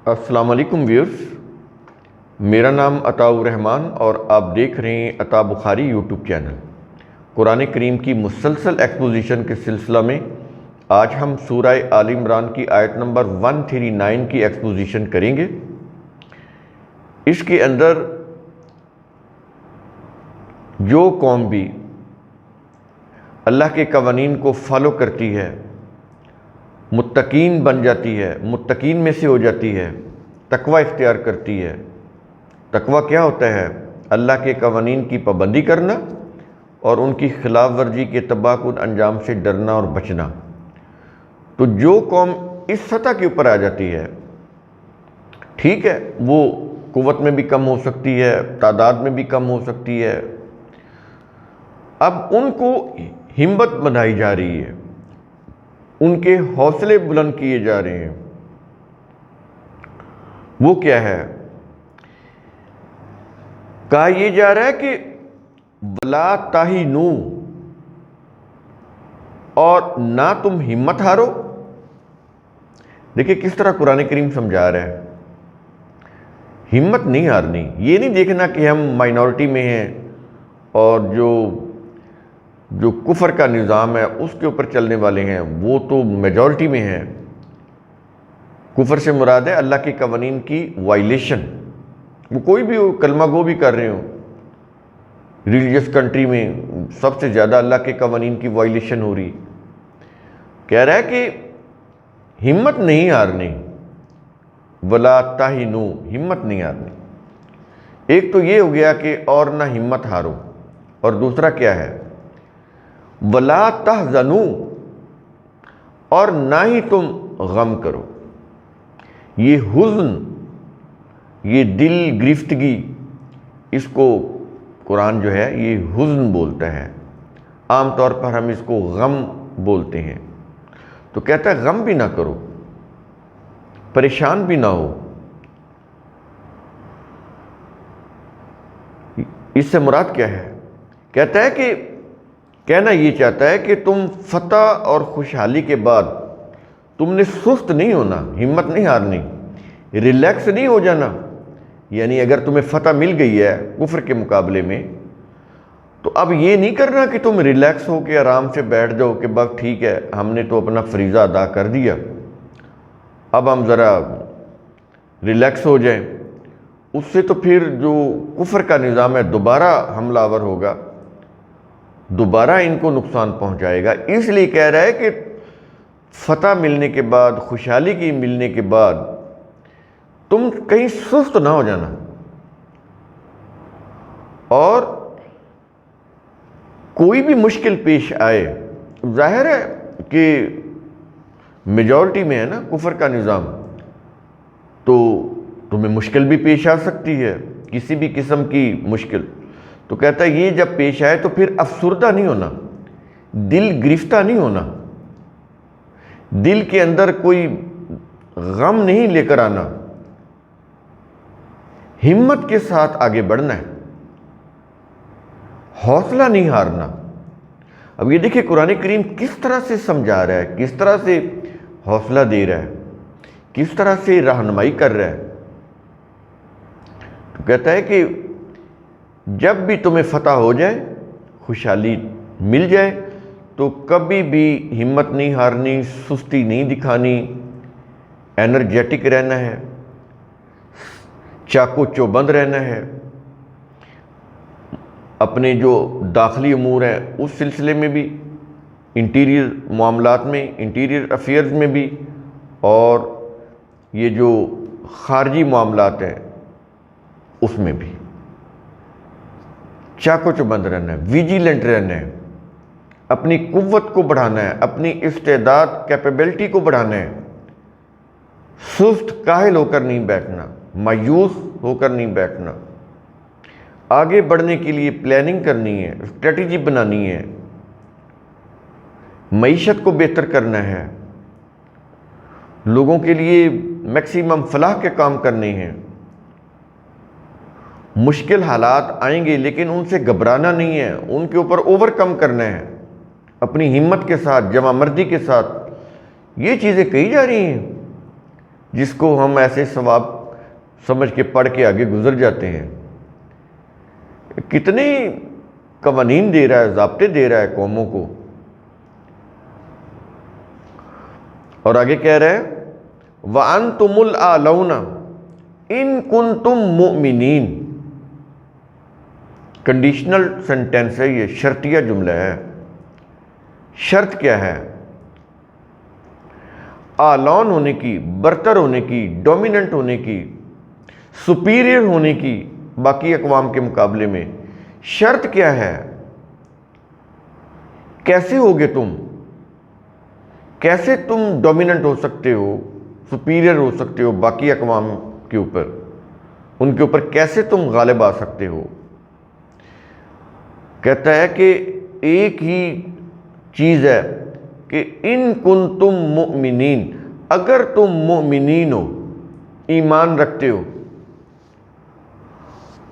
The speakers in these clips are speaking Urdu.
السلام علیکم ویورز، میرا نام عطاء الرحمان اور آپ دیکھ رہے ہیں عطاء بخاری یوٹیوب چینل۔ قرآن کریم کی مسلسل ایکسپوزیشن کے سلسلہ میں آج ہم سورہ آل عمران کی آیت نمبر 139 کی ایکسپوزیشن کریں گے۔ اس کے اندر جو قوم بھی اللہ کے قوانین کو فالو کرتی ہے، متقین بن جاتی ہے، متقین میں سے ہو جاتی ہے، تقوی اختیار کرتی ہے۔ تقوی کیا ہوتا ہے؟ اللہ کے قوانین کی پابندی کرنا اور ان کی خلاف ورزی کے تباہ کن انجام سے ڈرنا اور بچنا۔ تو جو قوم اس سطح کے اوپر آ جاتی ہے، ٹھیک ہے، وہ قوت میں بھی کم ہو سکتی ہے، تعداد میں بھی کم ہو سکتی ہے، اب ان کو ہمت بندھائی جا رہی ہے، ان کے حوصلے بلند کیے جا رہے ہیں۔ وہ کیا ہے؟ کہا یہ جا رہا ہے کہ وَلَا تَهِنُوا، اور نہ تم ہمت ہارو۔ دیکھیں کس طرح قرآن کریم سمجھا رہا ہے، ہمت نہیں ہارنی۔ یہ نہیں دیکھنا کہ ہم مائنورٹی میں ہیں اور جو کفر کا نظام ہے اس کے اوپر چلنے والے ہیں، وہ تو میجورٹی میں ہیں۔ کفر سے مراد ہے اللہ کے قوانین کی وائلیشن۔ وہ کوئی بھی ہو، کلمہ گو بھی کر رہے ہو، ریلیجس کنٹری میں سب سے زیادہ اللہ کے قوانین کی وائلیشن ہو رہی۔ کہہ رہا ہے کہ ہمت نہیں ہارنی، وَلَا تَهِنُوا، ہمت نہیں ہارنی۔ ایک تو یہ ہو گیا کہ اور نہ ہمت ہارو، اور دوسرا کیا ہے؟ وَلَا تَحْزَنُوا، اور نہ ہی تم غم کرو۔ یہ حزن، یہ دل گرفتگی، اس کو قرآن جو ہے یہ حزن بولتا ہے۔ عام طور پر ہم اس کو غم بولتے ہیں۔ تو کہتا ہے غم بھی نہ کرو، پریشان بھی نہ ہو۔ اس سے مراد کیا ہے؟ کہتا ہے کہ کہنا یہ چاہتا ہے کہ تم فتح اور خوشحالی کے بعد تم نے سست نہیں ہونا، ہمت نہیں ہارنی، ریلیکس نہیں ہو جانا۔ یعنی اگر تمہیں فتح مل گئی ہے کفر کے مقابلے میں، تو اب یہ نہیں کرنا کہ تم ریلیکس ہو کے آرام سے بیٹھ جاؤ کہ بس ٹھیک ہے، ہم نے تو اپنا فریضہ ادا کر دیا، اب ہم ذرا ریلیکس ہو جائیں۔ اس سے تو پھر جو کفر کا نظام ہے دوبارہ حملہ آور ہوگا، دوبارہ ان کو نقصان پہنچائے گا۔ اس لیے کہہ رہا ہے کہ فتح ملنے کے بعد، خوشحالی کی ملنے کے بعد تم کہیں سست نہ ہو جانا، اور کوئی بھی مشکل پیش آئے، ظاہر ہے کہ میجورٹی میں ہے نا کفر کا نظام، تو تمہیں مشکل بھی پیش آ سکتی ہے، کسی بھی قسم کی مشکل۔ تو کہتا ہے یہ جب پیش آئے تو پھر افسردہ نہیں ہونا، دل گرفتہ نہیں ہونا، دل کے اندر کوئی غم نہیں لے کر آنا، ہمت کے ساتھ آگے بڑھنا ہے، حوصلہ نہیں ہارنا۔ اب یہ دیکھیں قرآن کریم کس طرح سے سمجھا رہا ہے، کس طرح سے حوصلہ دے رہا ہے، کس طرح سے رہنمائی کر رہا ہے۔ تو کہتا ہے کہ جب بھی تمہیں فتح ہو جائے، خوشحالی مل جائے، تو کبھی بھی ہمت نہیں ہارنی، سستی نہیں دکھانی، انرجیٹک رہنا ہے، چاقو چوبند رہنا ہے۔ اپنے جو داخلی امور ہیں اس سلسلے میں بھی، انٹیریئر معاملات میں، انٹیریئر افیئرز میں بھی، اور یہ جو خارجی معاملات ہیں اس میں بھی چاقو چوبند رہنا ہے، ویجیلنٹ رہنا ہے، اپنی قوت کو بڑھانا ہے، اپنی استعداد کیپیبلٹی کو بڑھانا ہے، سست کاہل ہو کر نہیں بیٹھنا، مایوس ہو کر نہیں بیٹھنا، آگے بڑھنے کے لیے پلاننگ کرنی ہے، اسٹریٹجی بنانی ہے، معیشت کو بہتر کرنا ہے، لوگوں کے لیے میکسیمم فلاح کے کام کرنے ہیں۔ مشکل حالات آئیں گے لیکن ان سے گھبرانا نہیں ہے، ان کے اوپر اوور کم کرنا ہے، اپنی ہمت کے ساتھ، جمع مردی کے ساتھ۔ یہ چیزیں کہی جا رہی ہیں۔ جس کو ہم ایسے ثواب سمجھ کے پڑھ کے آگے گزر جاتے ہیں، کتنے قوانین دے رہا ہے، ضابطے دے رہا ہے قوموں کو. اور آگے کہہ رہے ہیں وَأَنْتُمُ الْأَعْلَوْنَ إِن كُنْتُم مُؤْمِنِينَ. کنڈیشنل سینٹینس ہے، یہ شرطیہ جملہ ہے. شرط کیا ہے؟ اعلان ہونے کی، برتر ہونے کی، ڈومیننٹ ہونے کی، سپیریئر ہونے کی باقی اقوام کے مقابلے میں. شرط کیا ہے؟ کیسے ہوگے تم؟ کیسے تم ڈومیننٹ ہو سکتے ہو، سپیریئر ہو سکتے ہو باقی اقوام کے اوپر؟ ان کے اوپر کیسے تم غالب آ سکتے ہو؟ کہتا ہے کہ ایک ہی چیز ہے کہ ان کنتم مؤمنین، اگر تم مؤمنین ہو، ایمان رکھتے ہو.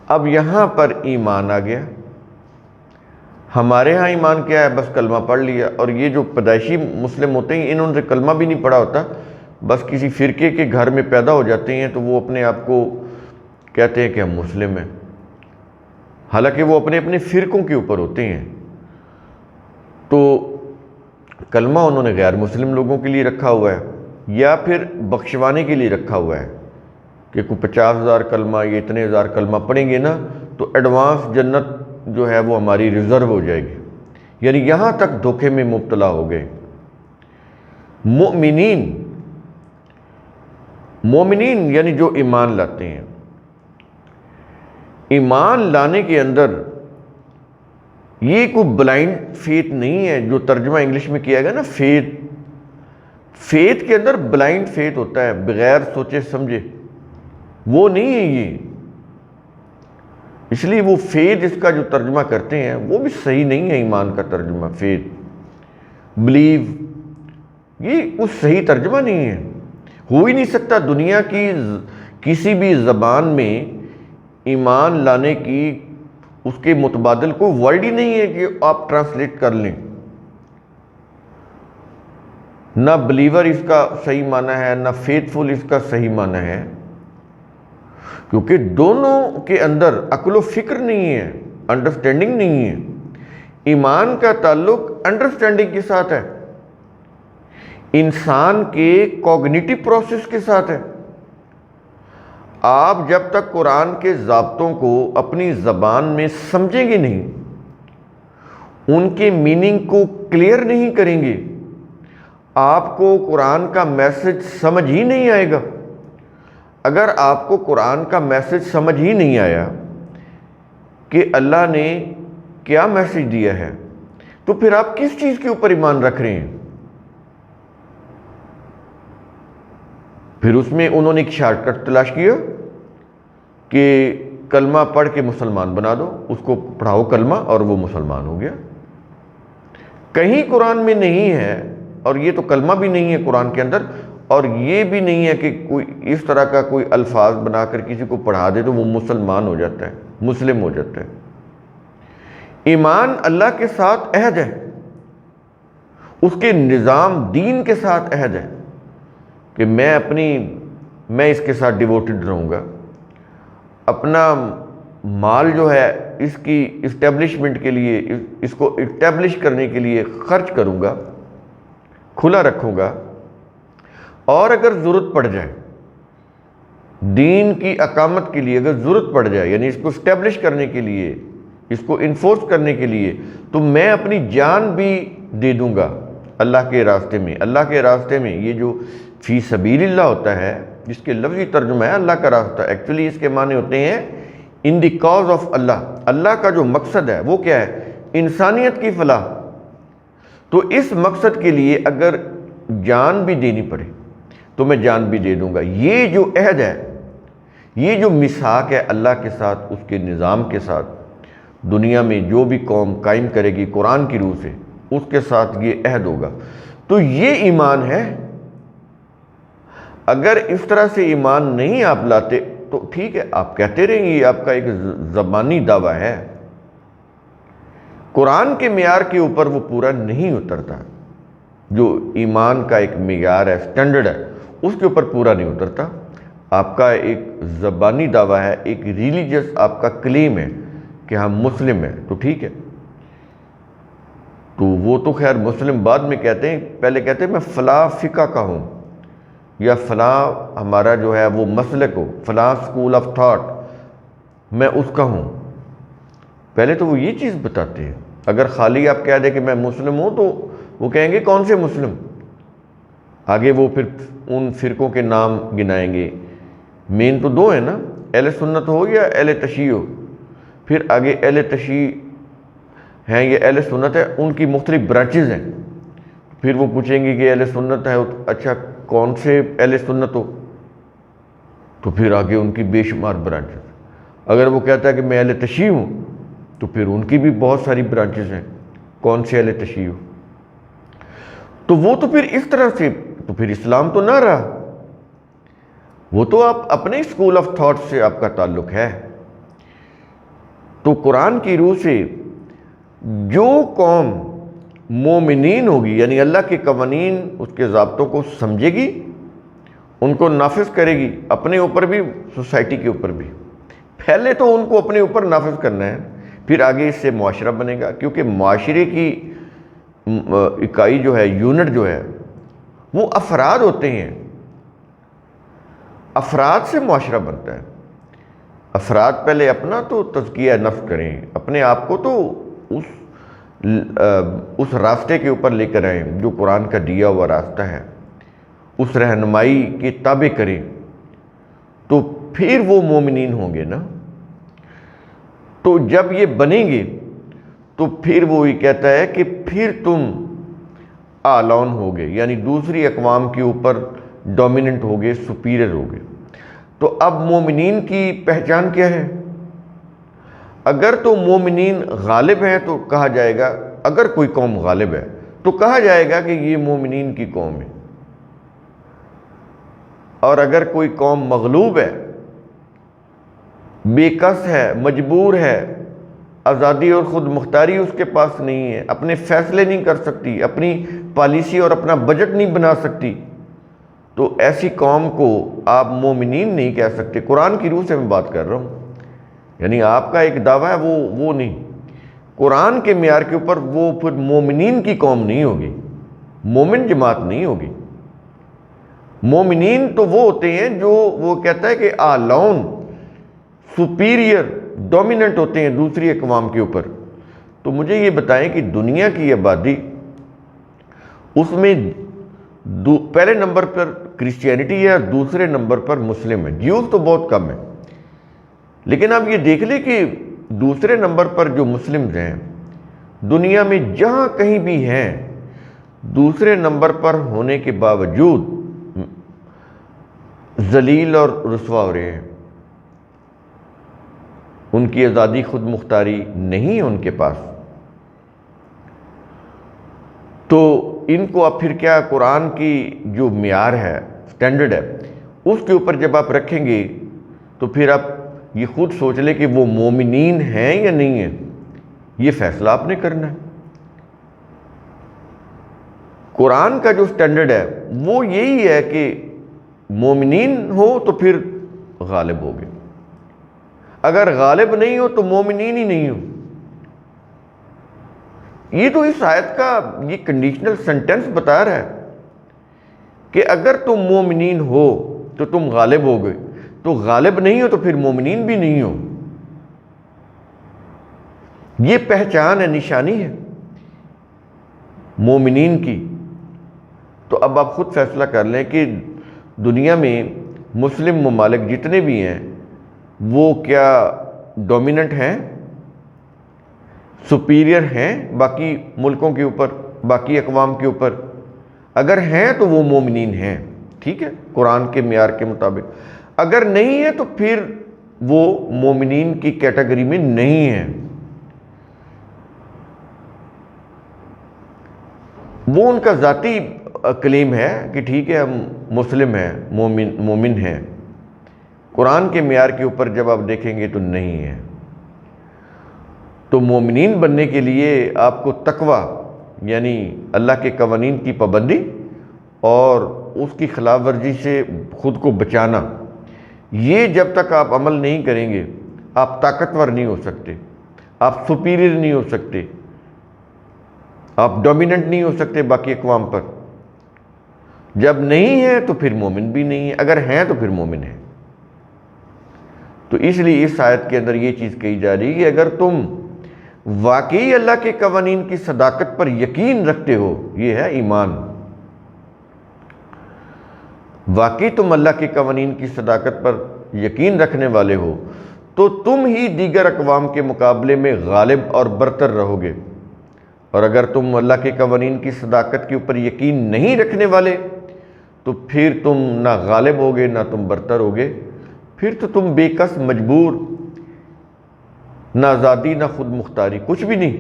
اب یہاں پر ایمان آ گیا. ہمارے ہاں ایمان کیا ہے؟ بس کلمہ پڑھ لیا. اور یہ جو پیدائشی مسلم ہوتے ہیں انہوں نے کلمہ بھی نہیں پڑھا ہوتا، بس کسی فرقے کے گھر میں پیدا ہو جاتے ہیں تو وہ اپنے آپ کو کہتے ہیں کہ ہم مسلم ہیں، حالانکہ وہ اپنے اپنے فرقوں کے اوپر ہوتے ہیں. تو کلمہ انہوں نے غیر مسلم لوگوں کے لیے رکھا ہوا ہے، یا پھر بخشوانے کے لیے رکھا ہوا ہے کہ کوئی 50,000 کلمہ یا اتنے ہزار کلمہ پڑھیں گے نا تو ایڈوانس جنت جو ہے وہ ہماری ریزرو ہو جائے گی. یعنی یہاں تک دھوکے میں مبتلا ہو گئے. مومنین یعنی جو ایمان لاتے ہیں. ایمان لانے کے اندر یہ کوئی بلائنڈ فیتھ نہیں ہے جو ترجمہ انگلش میں کیا گیا نا، فیتھ کے اندر بلائنڈ فیتھ ہوتا ہے، بغیر سوچے سمجھے. وہ نہیں ہے یہ. اس لیے وہ فیتھ اس کا جو ترجمہ کرتے ہیں وہ بھی صحیح نہیں ہے. ایمان کا ترجمہ فیتھ، بلیو، یہ اس صحیح ترجمہ نہیں ہے. ہو ہی نہیں سکتا. دنیا کی کسی بھی زبان میں ایمان لانے کی اس کے متبادل کوئی ورڈ ہی نہیں ہے کہ آپ ٹرانسلیٹ کر لیں. نہ بلیور اس کا صحیح معنی ہے، نہ فیتھ فل اس کا صحیح معنی ہے، کیونکہ دونوں کے اندر عقل و فکر نہیں ہے، انڈرسٹینڈنگ نہیں ہے. ایمان کا تعلق انڈرسٹینڈنگ کے ساتھ ہے، انسان کے کوگنیٹو پروسیس کے ساتھ ہے. آپ جب تک قرآن کے ضابطوں کو اپنی زبان میں سمجھیں گے نہیں، ان کے میننگ کو کلیئر نہیں کریں گے، آپ کو قرآن کا میسج سمجھ ہی نہیں آئے گا. اگر آپ کو قرآن کا میسج سمجھ ہی نہیں آیا کہ اللہ نے کیا میسج دیا ہے، تو پھر آپ کس چیز کے اوپر ایمان رکھ رہے ہیں؟ پھر اس میں انہوں نے ایک شارٹ کٹ تلاش کیا کہ کلمہ پڑھ کے مسلمان بنا دو، اس کو پڑھاؤ کلمہ اور وہ مسلمان ہو گیا. کہیں قرآن میں نہیں ہے، اور یہ تو کلمہ بھی نہیں ہے قرآن کے اندر، اور یہ بھی نہیں ہے کہ کوئی اس طرح کا کوئی الفاظ بنا کر کسی کو پڑھا دے تو وہ مسلمان ہو جاتا ہے، مسلم ہو جاتا ہے. ایمان اللہ کے ساتھ عہد ہے، اس کے نظام دین کے ساتھ عہد ہے کہ میں اس کے ساتھ ڈیووٹڈ رہوں گا. اپنا مال جو ہے اس کی اسٹیبلشمنٹ کے لیے، اس کو اسٹیبلش کرنے کے لیے خرچ کروں گا، کھلا رکھوں گا. اور اگر ضرورت پڑ جائے دین کی اقامت کے لیے، اگر ضرورت پڑ جائے یعنی اس کو اسٹیبلش کرنے کے لیے، اس کو انفورس کرنے کے لیے، تو میں اپنی جان بھی دے دوں گا اللہ کے راستے میں. اللہ کے راستے میں یہ جو فی سبیل اللہ ہوتا ہے، جس کے لفظی ترجمہ ہے اللہ کا راستہ، ایکچولی اس کے معنی ہوتے ہیں ان دی کاز آف اللہ. اللہ کا جو مقصد ہے وہ کیا ہے؟ انسانیت کی فلاح. تو اس مقصد کے لیے اگر جان بھی دینی پڑے تو میں جان بھی دے دوں گا. یہ جو عہد ہے، یہ جو میثاق ہے اللہ کے ساتھ، اس کے نظام کے ساتھ، دنیا میں جو بھی قوم قائم کرے گی قرآن کی روح سے، اس کے ساتھ یہ عہد ہوگا. تو یہ ایمان ہے. اگر اس طرح سے ایمان نہیں آپ لاتے تو ٹھیک ہے، آپ کہتے رہیں یہ آپ کا ایک زبانی دعویٰ ہے، قرآن کے معیار کے اوپر وہ پورا نہیں اترتا. جو ایمان کا ایک معیار ہے، سٹینڈرڈ ہے، اس کے اوپر پورا نہیں اترتا. آپ کا ایک زبانی دعویٰ ہے, ایک ریلیجس آپ کا کلیم ہے کہ ہم مسلم ہیں, تو ٹھیک ہے. تو وہ تو خیر مسلم بعد میں کہتے ہیں, پہلے کہتے ہیں میں فلاں فقہ کا ہوں, یا فلاں ہمارا جو ہے وہ مسلک ہو, فلاں اسکول آف تھاٹ میں اس کا ہوں. پہلے تو وہ یہ چیز بتاتے ہیں. اگر خالی آپ کہہ دیں کہ میں مسلم ہوں تو وہ کہیں گے کون سے مسلم. آگے وہ پھر ان فرقوں کے نام گنائیں گے. مین تو دو ہیں نا, اہل سنت ہو یا اہل تشیع ہو. پھر آگے اہل تشیع ہیں یا اہل سنت ہے, ان کی مختلف برانچز ہیں. پھر وہ پوچھیں گے کہ اہل سنت ہے, اچھا کون سے اہل سنت ہو, تو پھر آگے ان کی بے شمار برانچز. اگر وہ کہتا ہے کہ میں اہل تشیع ہوں تو پھر ان کی بھی بہت ساری برانچز ہیں, کون سے اہل تشیع ہو. تو وہ تو پھر اس طرح سے, تو پھر اسلام تو نہ رہا. وہ تو آپ اپنے اسکول آف تھاٹ سے آپ کا تعلق ہے. تو قرآن کی روح سے جو قوم مومنین ہوگی, یعنی اللہ کے قوانین اس کے ضابطوں کو سمجھے گی, ان کو نافذ کرے گی, اپنے اوپر بھی سوسائٹی کے اوپر بھی. پہلے تو ان کو اپنے اوپر نافذ کرنا ہے, پھر آگے اس سے معاشرہ بنے گا. کیونکہ معاشرے کی اکائی جو ہے, یونٹ جو ہے, وہ افراد ہوتے ہیں. افراد سے معاشرہ بنتا ہے. افراد پہلے اپنا تو تزکیہ نفس کریں, اپنے آپ کو تو اس راستے کے اوپر لے کر آئیں جو قرآن کا دیا ہوا راستہ ہے, اس رہنمائی کے تابع کریں, تو پھر وہ مومنین ہوں گے نا. تو جب یہ بنیں گے تو پھر وہ یہ کہتا ہے کہ پھر تم آلون ہوگے, یعنی دوسری اقوام کے اوپر ڈومیننٹ ہوگے, سپیریئر ہوگے. تو اب مومنین کی پہچان کیا ہے؟ اگر تو مومنین غالب ہیں تو کہا جائے گا, اگر کوئی قوم غالب ہے تو کہا جائے گا کہ یہ مومنین کی قوم ہے. اور اگر کوئی قوم مغلوب ہے, بے کس ہے, مجبور ہے, آزادی اور خود مختاری اس کے پاس نہیں ہے, اپنے فیصلے نہیں کر سکتی, اپنی پالیسی اور اپنا بجٹ نہیں بنا سکتی, تو ایسی قوم کو آپ مومنین نہیں کہہ سکتے. قرآن کی روح سے میں بات کر رہا ہوں. یعنی آپ کا ایک دعویٰ ہے وہ نہیں, قرآن کے معیار کے اوپر وہ پھر مومنین کی قوم نہیں ہوگی, مومن جماعت نہیں ہوگی. مومنین تو وہ ہوتے ہیں جو وہ کہتا ہے کہ آلون, سپیریئر, ڈومیننٹ ہوتے ہیں دوسری اقوام کے اوپر. تو مجھے یہ بتائیں کہ دنیا کی آبادی, اس میں پہلے نمبر پر کرسچینٹی ہے اور دوسرے نمبر پر مسلم ہے. جیوز تو بہت کم ہے, لیکن آپ یہ دیکھ لیں کہ دوسرے نمبر پر جو مسلمز ہیں دنیا میں جہاں کہیں بھی ہیں, دوسرے نمبر پر ہونے کے باوجود ذلیل اور رسوا ہو رہے ہیں. ان کی آزادی خود مختاری نہیں ہے ان کے پاس. تو ان کو اب پھر کیا, قرآن کی جو معیار ہے, سٹینڈرڈ ہے, اس کے اوپر جب آپ رکھیں گے تو پھر آپ یہ خود سوچ لیں کہ وہ مومنین ہیں یا نہیں ہیں. یہ فیصلہ آپ نے کرنا ہے. قرآن کا جو سٹینڈرڈ ہے وہ یہی ہے کہ مومنین ہو تو پھر غالب ہوگے, اگر غالب نہیں ہو تو مومنین ہی نہیں ہو. یہ تو اس آیت کا یہ کنڈیشنل سینٹنس بتا رہا ہے کہ اگر تم مومنین ہو تو تم غالب ہوگے, تو غالب نہیں ہو تو پھر مومنین بھی نہیں ہو. یہ پہچان ہے, نشانی ہے مومنین کی. تو اب آپ خود فیصلہ کر لیں کہ دنیا میں مسلم ممالک جتنے بھی ہیں وہ کیا ڈومیننٹ ہیں, سپیریئر ہیں باقی ملکوں کے اوپر, باقی اقوام کے اوپر؟ اگر ہیں تو وہ مومنین ہیں, ٹھیک ہے, قرآن کے معیار کے مطابق. اگر نہیں ہے تو پھر وہ مومنین کی کیٹیگری میں نہیں ہیں. وہ ان کا ذاتی کلیم ہے کہ ٹھیک ہے ہم مسلم ہیں, مومن ہیں. قرآن کے معیار کے اوپر جب آپ دیکھیں گے تو نہیں ہے. تو مومنین بننے کے لیے آپ کو تقویٰ, یعنی اللہ کے قوانین کی پابندی اور اس کی خلاف ورزی سے خود کو بچانا، یہ جب تک آپ عمل نہیں کریں گے آپ طاقتور نہیں ہو سکتے، آپ سپیریئر نہیں ہو سکتے، آپ ڈومیننٹ نہیں ہو سکتے باقی اقوام پر۔ جب نہیں ہے تو پھر مومن بھی نہیں ہے، اگر ہیں تو پھر مومن ہے۔ تو اس لیے اس آیت کے اندر یہ چیز کہی جا رہی ہے کہ اگر تم واقعی اللہ کے قوانین کی صداقت پر یقین رکھتے ہو، یہ ہے ایمان، واقعی تم اللہ کے قوانین کی صداقت پر یقین رکھنے والے ہو، تو تم ہی دیگر اقوام کے مقابلے میں غالب اور برتر رہو گے۔ اور اگر تم اللہ کے قوانین کی صداقت کے اوپر یقین نہیں رکھنے والے تو پھر تم نہ غالب ہوگے نہ تم برتر ہوگے، پھر تو تم بے کس، مجبور، نہ آزادی نہ خود مختاری، کچھ بھی نہیں۔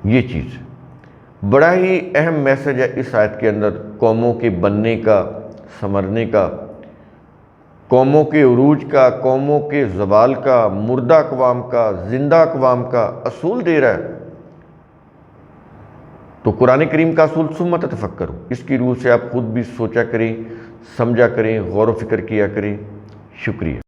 یہ چیز بڑا ہی اہم میسج ہے اس آیت کے اندر، قوموں کے بننے کا، سنورنے کا، قوموں کے عروج کا، قوموں کے زوال کا، مردہ اقوام کا، زندہ اقوام کا اصول دے رہا ہے۔ تو قرآن کریم کا اصول ثم تفکروا، اس کی روح سے آپ خود بھی سوچا کریں، سمجھا کریں، غور و فکر کیا کریں۔ شکریہ۔